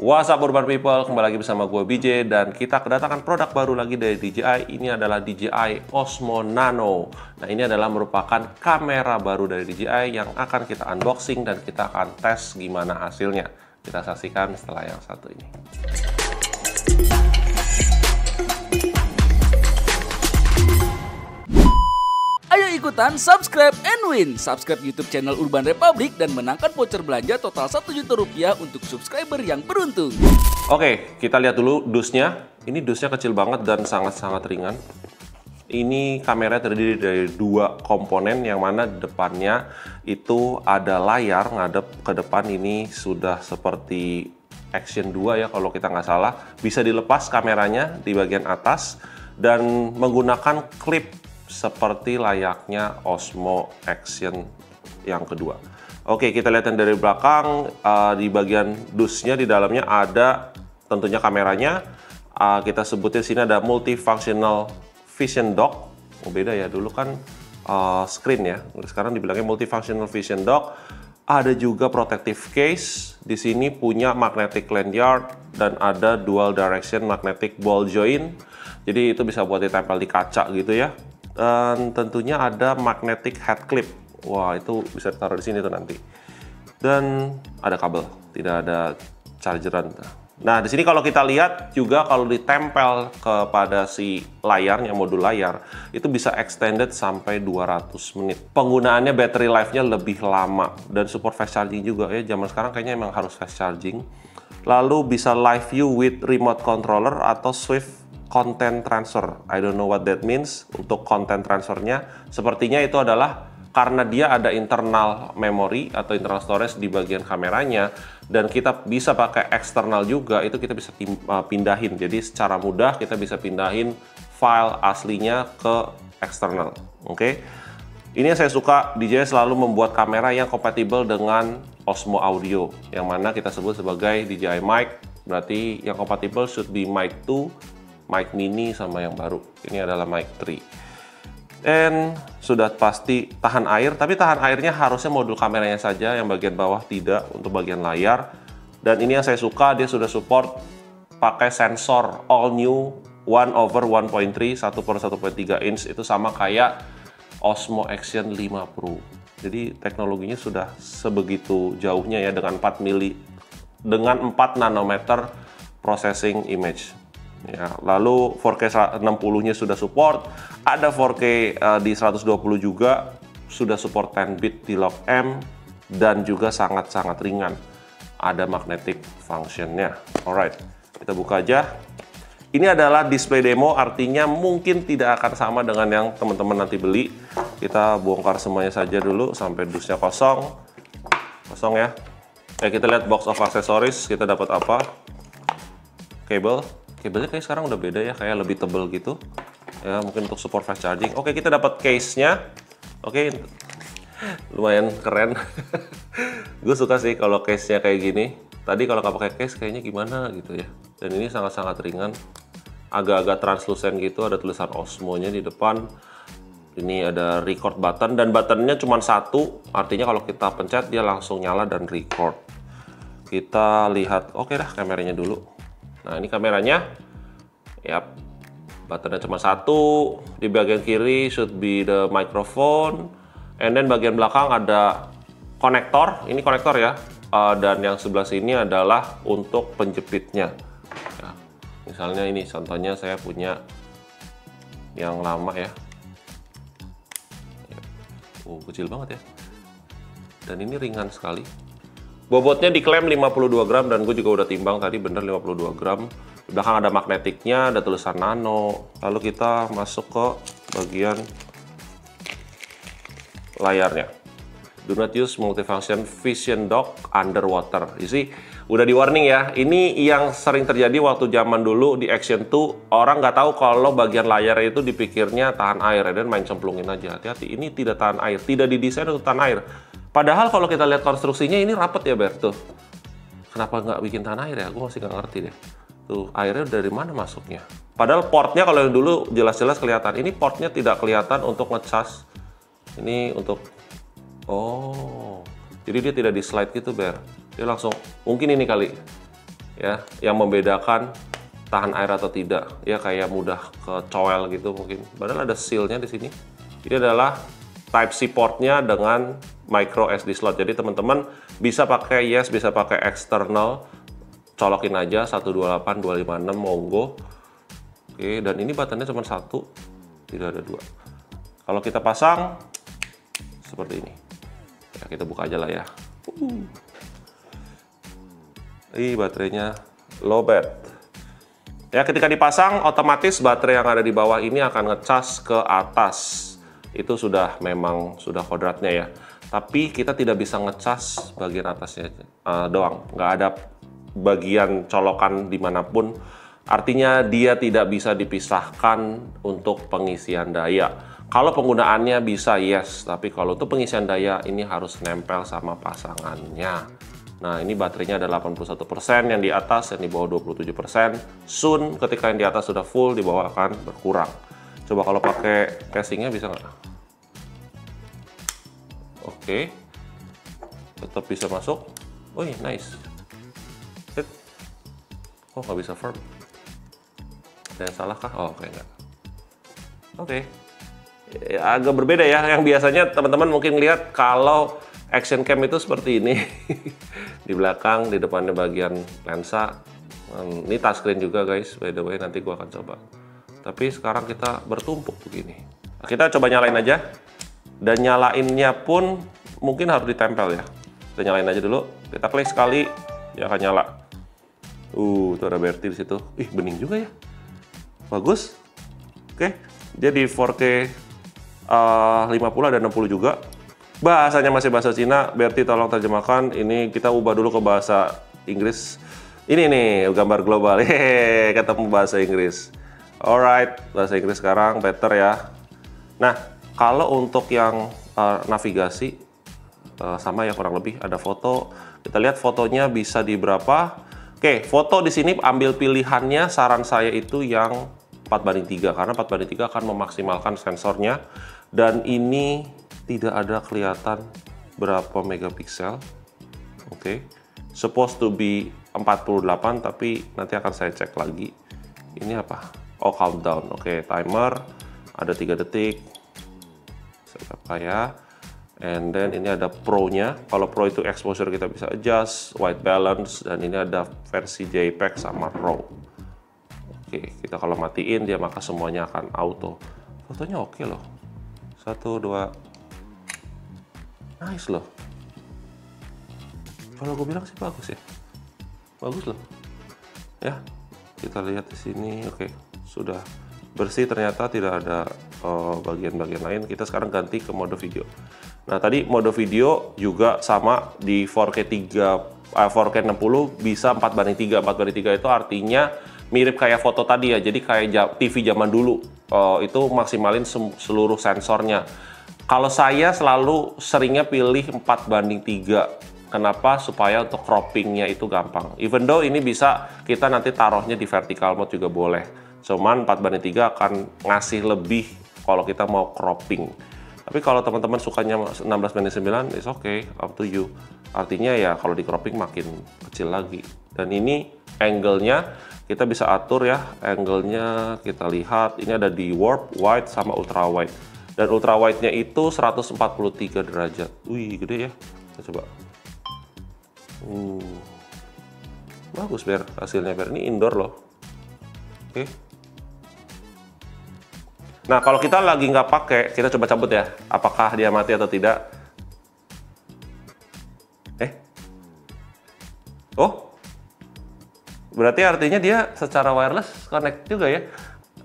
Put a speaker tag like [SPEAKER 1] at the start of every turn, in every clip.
[SPEAKER 1] What's up Urban People, kembali lagi bersama gue BJ dan kita kedatangan produk baru lagi dari DJI. Ini adalah DJI Osmo Nano. Nah, ini adalah merupakan kamera baru dari DJI yang akan kita unboxing dan kita akan tes gimana hasilnya. Kita saksikan setelah yang satu ini.
[SPEAKER 2] Ayo ikutan subscribe and win. Subscribe YouTube channel Urban Republic dan menangkan voucher belanja total Rp1.000.000 untuk subscriber yang beruntung.
[SPEAKER 1] Oke, kita lihat dulu dusnya. Ini dusnya kecil banget dan sangat-sangat ringan. Ini kamera terdiri dari dua komponen yang mana depannya itu ada layar ngadep ke depan. Ini sudah seperti Action 2 ya kalau kita nggak salah. Bisa dilepas kameranya di bagian atas dan menggunakan klip seperti layaknya Osmo Action yang kedua. Oke, kita lihat yang dari belakang. Di bagian dusnya di dalamnya ada tentunya kameranya. Kita sebutnya sini ada multifunctional vision dock. Oh, beda ya, dulu kan screen ya. Sekarang dibilangnya multifunctional vision dock. Ada juga protective case. Di sini punya magnetic lanyard dan ada dual direction magnetic ball joint. Jadi itu bisa buat ditempel di kaca gitu ya. Dan tentunya ada magnetic head clip. Wah, itu bisa ditaruh di sini tuh nanti. Dan ada kabel, tidak ada chargeran. Nah, di sini kalau kita lihat juga kalau ditempel kepada si layarnya, modul layar, itu bisa extended sampai 200 menit. Penggunaannya battery life-nya lebih lama dan support fast charging juga ya. Zaman sekarang kayaknya emang harus fast charging. Lalu bisa live view with remote controller atau Swift content transfer. I don't know what that means untuk content transfernya. Sepertinya itu adalah karena dia ada internal memory atau internal storage di bagian kameranya dan kita bisa pakai eksternal juga, itu kita bisa pindahin. Jadi secara mudah kita bisa pindahin file aslinya ke eksternal. Oke. Ini yang saya suka, DJI selalu membuat kamera yang kompatibel dengan Osmo Audio yang mana kita sebut sebagai DJI Mic. Berarti yang kompatibel should be Mic 2, Mic Mini sama yang baru. Ini adalah Mic 3. Dan sudah pasti tahan air, tapi tahan airnya harusnya modul kameranya saja, yang bagian bawah tidak, untuk bagian layar. Dan ini yang saya suka, dia sudah support pakai sensor all new 1/1.3, 1/1.3 inch, itu sama kayak Osmo Action 5 Pro. Jadi teknologinya sudah sebegitu jauhnya ya dengan 4 nanometer processing image. Ya, lalu 4K 60-nya sudah support, ada 4K di 120 juga, sudah support 10 bit di lock M, dan juga sangat-sangat ringan. Ada magnetic functionnya. Alright, kita buka aja. Ini adalah display demo, artinya mungkin tidak akan sama dengan yang teman-teman nanti beli. Kita bongkar semuanya saja dulu sampai dusnya kosong. Kosong ya. Kita lihat box of accessories, kita dapat apa? Kabelnya kayak sekarang udah beda ya, kayak lebih tebel gitu ya, mungkin untuk support fast charging. Oke, kita dapat case-nya. Oke, lumayan keren. Gue suka sih kalau case-nya kayak gini. Tadi kalau nggak pakai case kayaknya gimana gitu ya. Dan ini sangat-sangat ringan, agak-agak translucent gitu, ada tulisan Osmo-nya di depan. Ini ada record button dan buttonnya cuma satu, artinya kalau kita pencet dia langsung nyala dan record. Kita lihat, oke dah kameranya dulu. Nah, ini kameranya, yap, buttonnya cuma satu. Di bagian kiri should be the microphone, and then bagian belakang ada konektor. Ini konektor ya, dan yang sebelah sini adalah untuk penjepitnya. Ya, misalnya ini contohnya saya punya yang lama ya. Kecil banget ya. Dan ini ringan sekali. Bobotnya diklaim 52 gram dan gue juga udah timbang tadi, bener 52 gram. Di belakang ada magnetiknya, ada tulisan nano. Lalu kita masuk ke bagian layarnya. Do not use multifunction vision dock underwater. You see, udah di warning ya. Ini yang sering terjadi waktu zaman dulu di Action 2. Orang nggak tahu kalau bagian layar itu dipikirnya tahan air dan main cemplungin aja. Hati-hati, ini tidak tahan air. Tidak didesain untuk tahan air. Padahal kalau kita lihat konstruksinya ini rapet ya, Ber. Tuh. Kenapa nggak bikin tahan air ya? Gue masih nggak ngerti deh. Tuh, airnya dari mana masuknya? Padahal portnya kalau yang dulu jelas-jelas kelihatan. Ini portnya tidak kelihatan untuk ngecas. Ini untuk... Oh, jadi dia tidak di slide gitu, Ber. Dia langsung, mungkin ini kali. ya, yang membedakan tahan air atau tidak. Ya kayak mudah kecoel gitu mungkin. Padahal ada sealnya di sini. Ini adalah Type-C portnya dengan micro SD slot. Jadi teman-teman bisa pakai yes, bisa pakai external. Colokin aja 128, 256 monggo. Oke, dan ini batannya cuma satu, tidak ada dua. Kalau kita pasang seperti ini, ya kita buka aja lah ya. Ini baterainya low bat. Ya, ketika dipasang otomatis baterai yang ada di bawah ini akan ngecas ke atas. Itu sudah memang sudah kodratnya ya. Tapi kita tidak bisa ngecas bagian atasnya doang, nggak ada bagian colokan dimanapun. Artinya dia tidak bisa dipisahkan untuk pengisian daya. Kalau penggunaannya bisa yes, tapi kalau untuk pengisian daya ini harus nempel sama pasangannya. Nah, ini baterainya ada 81%, yang di atas, yang di bawah 27%. Soon ketika yang di atas sudah full, di bawah akan berkurang. Coba kalau pakai casingnya bisa nggak? Oke, tetap bisa masuk. Wih, nice. Oh, nggak bisa firm. Ada yang salah kah? Oh, oke, enggak. Oke. Ya, agak berbeda ya. Yang biasanya teman-teman mungkin lihat kalau action cam itu seperti ini. Di belakang, di depannya bagian lensa. Ini touchscreen juga guys, by the way, nanti gua akan coba. Tapi sekarang kita bertumpuk begini. Kita coba nyalain aja. Dan nyalainnya pun mungkin harus ditempel ya. Kita nyalain aja dulu. Kita klik sekali, dia akan nyala. Tuh ada BRT di situ. Ih, bening juga ya. Bagus. Oke, dia di 4K 50 dan 60 juga. Bahasanya masih bahasa Cina. BRT tolong terjemahkan. Ini kita ubah dulu ke bahasa Inggris. Ini nih gambar global. Hehehe, ketemu bahasa Inggris. Alright, bahasa Inggris sekarang better ya. Nah, kalau untuk yang navigasi sama ya kurang lebih ada foto. Kita lihat fotonya bisa di berapa. Oke, foto di sini ambil pilihannya, saran saya itu yang 4:3 karena 4:3 akan memaksimalkan sensornya, dan ini tidak ada kelihatan berapa megapiksel. Oke, supposed to be 48 tapi nanti akan saya cek lagi. Ini apa? Oh, countdown. Oke, timer ada 3 detik. Berapa ya? And then ini ada Pro-nya. Kalau Pro itu exposure kita bisa adjust, white balance, dan ini ada versi JPEG sama RAW. Oke, kita kalau matiin dia maka semuanya akan auto. Fotonya oke loh. 1, 2. Nice loh. Kalau gue bilang sih bagus ya. Bagus loh. Ya, kita lihat di sini. Oke, sudah bersih, ternyata tidak ada bagian-bagian lain. Kita sekarang ganti ke mode video. Nah, tadi mode video juga sama di 4K 60 bisa 4:3. 4:3 itu artinya mirip kayak foto tadi ya. Jadi kayak TV zaman dulu. Itu maksimalin seluruh sensornya. Kalau saya selalu seringnya pilih 4:3. Kenapa? Supaya untuk croppingnya itu gampang. Even though ini bisa kita nanti taruhnya di vertical mode juga boleh. Cuman 4:3 akan ngasih lebih kalau kita mau cropping. Tapi kalau teman-teman sukanya 16:9, it's okay, up to you. Artinya ya kalau di cropping makin kecil lagi. Dan ini angle-nya kita bisa atur ya. Angle-nya kita lihat, ini ada di warp, wide, sama ultra wide. Dan ultra wide-nya itu 143 derajat. Wih, gede ya. Kita coba. Bagus Ber, hasilnya Ber. Ini indoor loh. Oke. Nah, kalau kita lagi nggak pakai, kita coba cabut ya. Apakah dia mati atau tidak? Oh, berarti artinya dia secara wireless connect juga ya.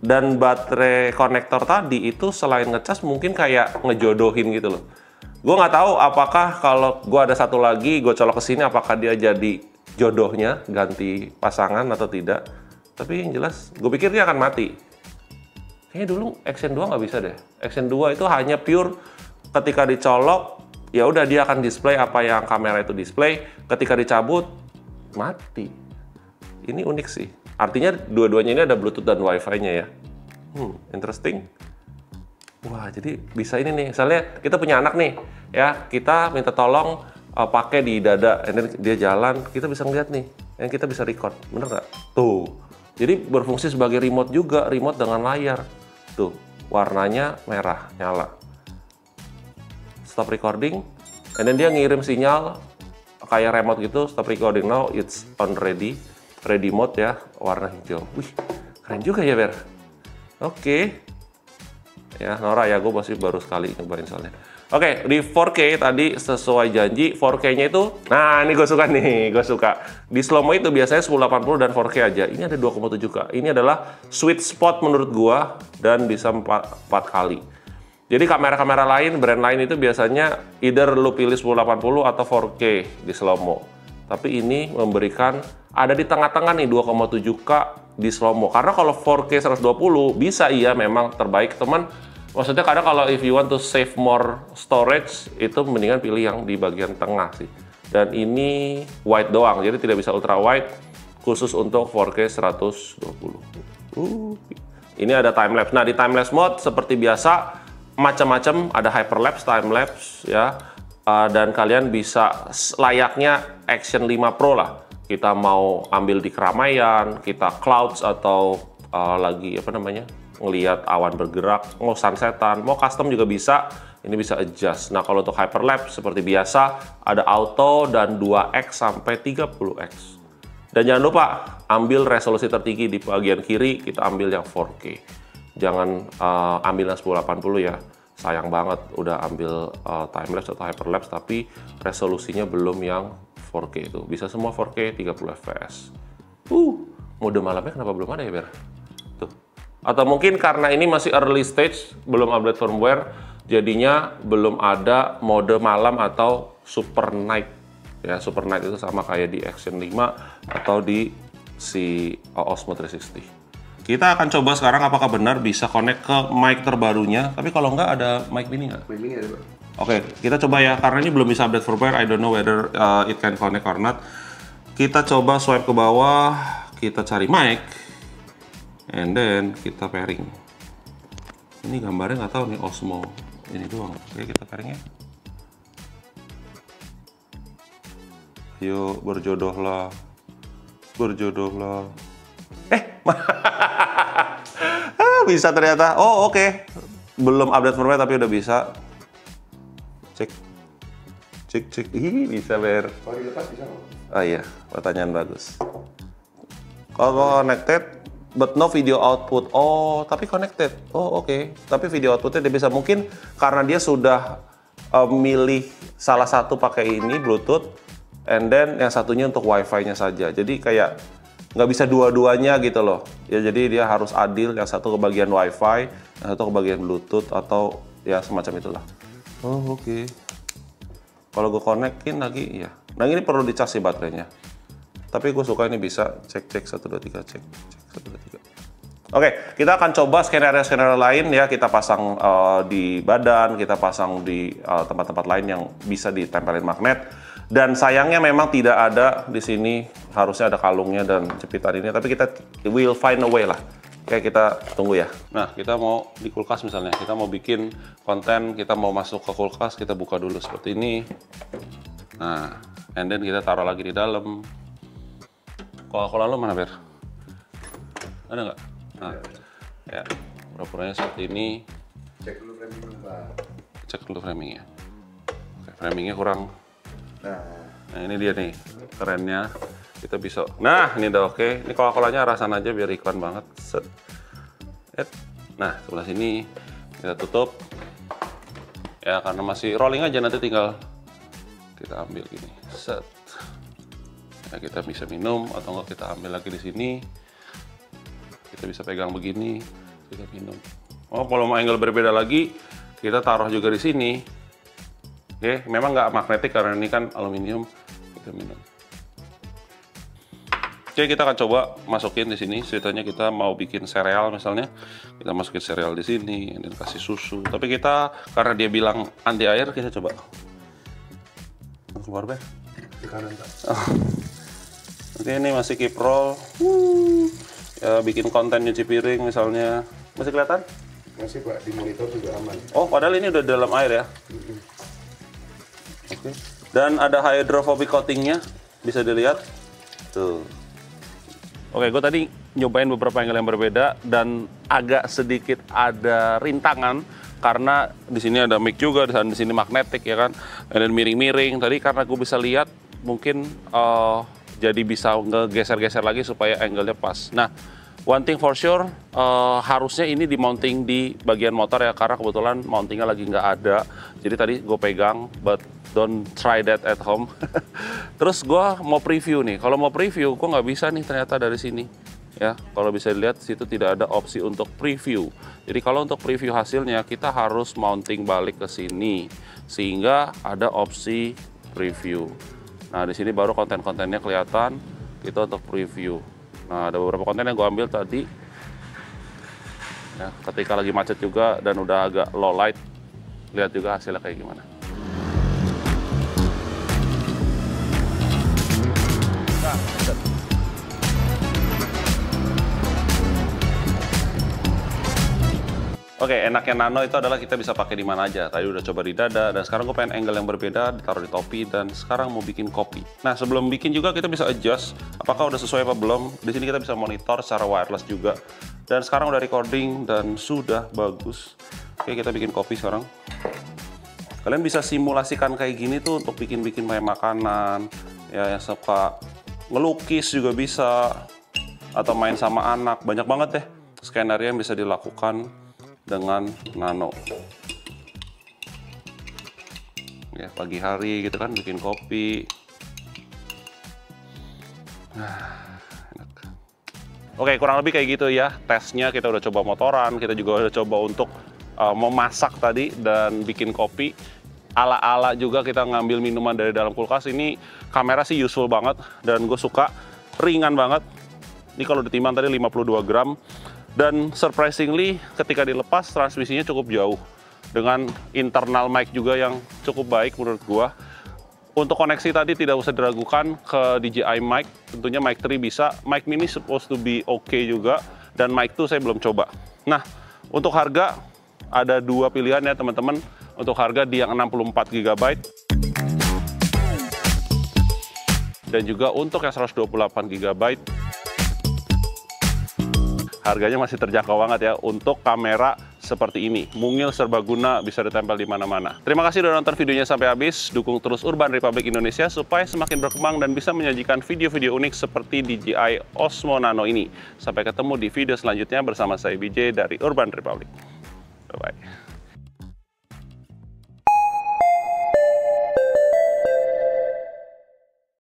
[SPEAKER 1] Dan baterai konektor tadi itu selain ngecas mungkin kayak ngejodohin gitu loh. Gue nggak tahu apakah kalau gue ada satu lagi, gue colok ke sini, apakah dia jadi jodohnya, ganti pasangan atau tidak. Tapi yang jelas, gue pikir dia akan mati. Kayaknya dulu Action 2 nggak bisa deh. Action 2 itu hanya pure ketika dicolok, ya udah dia akan display apa yang kamera itu display. Ketika dicabut, mati. Ini unik sih. Artinya dua-duanya ini ada Bluetooth dan Wi-Fi-nya ya. Interesting. Wah, jadi bisa ini nih. Misalnya kita punya anak nih, ya kita minta tolong pakai di dada, and then dia jalan, kita bisa ngeliat nih, yang kita bisa record, bener nggak? Tuh, jadi berfungsi sebagai remote juga, remote dengan layar. Tuh, warnanya merah, nyala. Stop recording, and then dia ngirim sinyal kayak remote gitu, stop recording now, it's on ready mode ya, warna hijau. Wih, keren juga ya, Ber. Oke. Ya, Nora ya, gue masih baru sekali nyobain soalnya. Oke, di 4K tadi sesuai janji, 4K-nya itu, nah ini gue suka nih, gue suka. Di slow-mo itu biasanya 1080 dan 4K aja, ini ada 2,7K. Ini adalah sweet spot menurut gue, dan bisa 4 kali. Jadi kamera-kamera lain, brand lain itu biasanya either lu pilih 1080 atau 4K di slow-mo. Tapi ini memberikan, ada di tengah-tengah nih 2,7K di slow-mo. Karena kalau 4K 120 bisa iya memang terbaik, teman. Maksudnya kadang kalau if you want to save more storage, itu mendingan pilih yang di bagian tengah sih. Dan ini wide doang, jadi tidak bisa ultra wide, khusus untuk 4K 120. Ini ada time lapse. Nah, di time lapse mode seperti biasa macam-macam, ada hyperlapse, time lapse ya. Dan kalian bisa layaknya Action 5 Pro lah. Kita mau ambil di keramaian, kita clouds atau lagi apa namanya? Ngelihat awan bergerak, mau sunsetan, mau custom juga bisa. Ini bisa adjust. Nah, kalau untuk hyperlapse seperti biasa ada auto dan 2x sampai 30x. Dan jangan lupa ambil resolusi tertinggi di bagian kiri, kita ambil yang 4K. Jangan ambil yang 1080 ya. Sayang banget udah ambil timelapse atau hyperlapse tapi resolusinya belum yang 4K itu. Bisa semua 4K 30 fps. Mode malamnya kenapa belum ada ya, Ber? Tuh. Atau mungkin karena ini masih early stage, belum update firmware, jadinya belum ada mode malam atau super night. Ya, super night itu sama kayak di Action 5 atau di si Osmo 360. Kita akan coba sekarang apakah benar bisa connect ke mic terbarunya. Tapi kalau nggak, ada mic mini nggak?
[SPEAKER 3] Mic mini ada, Pak.
[SPEAKER 1] Oke, kita coba ya. Karena ini belum bisa update firmware, I don't know whether it can connect or not. Kita coba swipe ke bawah, kita cari mic, and then kita pairing. Ini gambarnya nggak tahu nih, Osmo ini doang. Oke, kita pairing ya. Yuk, berjodohlah. Berjodohlah. Bisa ternyata. Oh, oke. Belum update firmware tapi udah bisa. Cek. Ih, bisa, Ber.
[SPEAKER 3] Kalau dilepas bisa nggak?
[SPEAKER 1] Oh iya, pertanyaan bagus. Kalau connected, but no video output. Oh, tapi connected. Oh, oke. Tapi video outputnya dia bisa. Mungkin karena dia sudah milih salah satu pakai ini, Bluetooth, and then yang satunya untuk Wi-Fi-nya saja. Jadi kayak nggak bisa dua-duanya gitu loh. Ya, jadi dia harus adil, yang satu ke bagian Wi-Fi, yang satu ke bagian Bluetooth, atau ya semacam itulah. Oh, oke. Kalau gue connectin lagi, ya. Nah, ini perlu dicas sih baterainya. Tapi gue suka ini bisa cek 1, 2, 3, cek 1, 2, 3. Oke, kita akan coba skenario-skenario lain ya. Kita pasang di badan, kita pasang di tempat-tempat lain yang bisa ditempelin magnet. Dan sayangnya memang tidak ada di sini, harusnya ada kalungnya dan jepitan ini. Tapi kita will find a way lah. Oke, kita tunggu ya. Nah, kita mau di kulkas misalnya, kita mau bikin konten, kita mau masuk ke kulkas, kita buka dulu seperti ini. Nah, and then kita taruh lagi di dalam. Coca-Cola lo mana, Ber? Ada nggak? Nah, ya, pura-puranya seperti ini.
[SPEAKER 3] Cek dulu framing dulu, Pak.
[SPEAKER 1] Cek dulu framingnya. Oke, framingnya kurang. Nah, ini dia nih, kerennya. Kita bisa, nah ini udah oke. Ini Coca-Colanya rasan aja biar iklan banget. Set. Nah, sebelah sini kita tutup. Ya, karena masih rolling aja, nanti tinggal kita ambil gini. Set. Nah, kita bisa minum atau enggak kita ambil lagi di sini. Kita bisa pegang begini, kita minum. Oh, kalau mau angle berbeda lagi, kita taruh juga di sini. Oke, memang nggak magnetik karena ini kan aluminium. Kita minum. Oke, kita akan coba masukin di sini. Ceritanya kita mau bikin sereal misalnya, kita masukin sereal di sini, dan kasih susu. Tapi kita karena dia bilang anti air, kita coba. Keluar, Ber.
[SPEAKER 3] Di kanan, Pak.
[SPEAKER 1] Oh. Oke, ini masih keep roll. Ya, bikin konten nyuci piring misalnya. Masih kelihatan?
[SPEAKER 3] Masih, Pak, di monitor juga aman.
[SPEAKER 1] Oh, padahal ini udah dalam air ya. Oke.
[SPEAKER 4] Dan ada hydrophobic coatingnya, bisa dilihat. Tuh. Oke, gue tadi nyobain beberapa angle yang berbeda dan agak sedikit ada rintangan karena di sini ada mic juga, di sini magnetik ya kan, dan miring-miring. Tadi karena gue bisa lihat, mungkin jadi bisa ngegeser-geser lagi supaya angle-nya pas. Nah, one thing for sure, harusnya ini di-mounting di bagian motor ya, karena kebetulan mountingnya lagi nggak ada. Jadi tadi gue pegang, but don't try that at home. Terus gue mau preview nih. Kalau mau preview, gue nggak bisa nih ternyata dari sini. Ya, kalau bisa dilihat situ tidak ada opsi untuk preview. Jadi kalau untuk preview hasilnya kita harus mounting balik ke sini sehingga ada opsi preview. Nah, di sini baru konten-kontennya kelihatan. Kita untuk preview. Nah, ada beberapa konten yang gue ambil tadi. Ya, ketika lagi macet juga dan udah agak low light, lihat juga hasilnya kayak gimana. Oke, enaknya nano itu adalah kita bisa pakai di mana aja. Tadi udah coba di dada, dan sekarang gue pengen angle yang berbeda, ditaruh di topi, dan sekarang mau bikin kopi. Nah, sebelum bikin juga kita bisa adjust, apakah udah sesuai apa belum. Di sini kita bisa monitor secara wireless juga. Dan sekarang udah recording, dan sudah bagus. Oke, kita bikin kopi sekarang. Kalian bisa simulasikan kayak gini tuh untuk bikin-bikin kayak makanan, ya yang suka ngelukis juga bisa, atau main sama anak. Banyak banget deh skenario yang bisa dilakukan dengan nano. Ya, pagi hari gitu kan bikin kopi. Enak. Oke, kurang lebih kayak gitu ya. Tesnya kita udah coba motoran, kita juga udah coba untuk memasak tadi dan bikin kopi. Ala-ala juga kita ngambil minuman dari dalam kulkas. Ini kamera sih useful banget dan gue suka, ringan banget. Ini kalau ditimbang tadi 52 gram. Dan surprisingly ketika dilepas transmisinya cukup jauh dengan internal mic juga yang cukup baik menurut gua. Untuk koneksi tadi tidak usah diragukan ke DJI mic, tentunya mic 3 bisa, mic mini supposed to be okay juga, dan mic 2 saya belum coba. Nah, untuk harga ada dua pilihan ya teman-teman. Untuk harga di yang 64 GB dan juga untuk yang 128 GB. Harganya masih terjangkau banget ya untuk kamera seperti ini. Mungil serbaguna, bisa ditempel di mana-mana. Terima kasih udah nonton videonya sampai habis. Dukung terus Urban Republic Indonesia supaya semakin berkembang dan bisa menyajikan video-video unik seperti DJI Osmo Nano ini. Sampai ketemu di video selanjutnya bersama saya BJ dari Urban Republic. Bye-bye.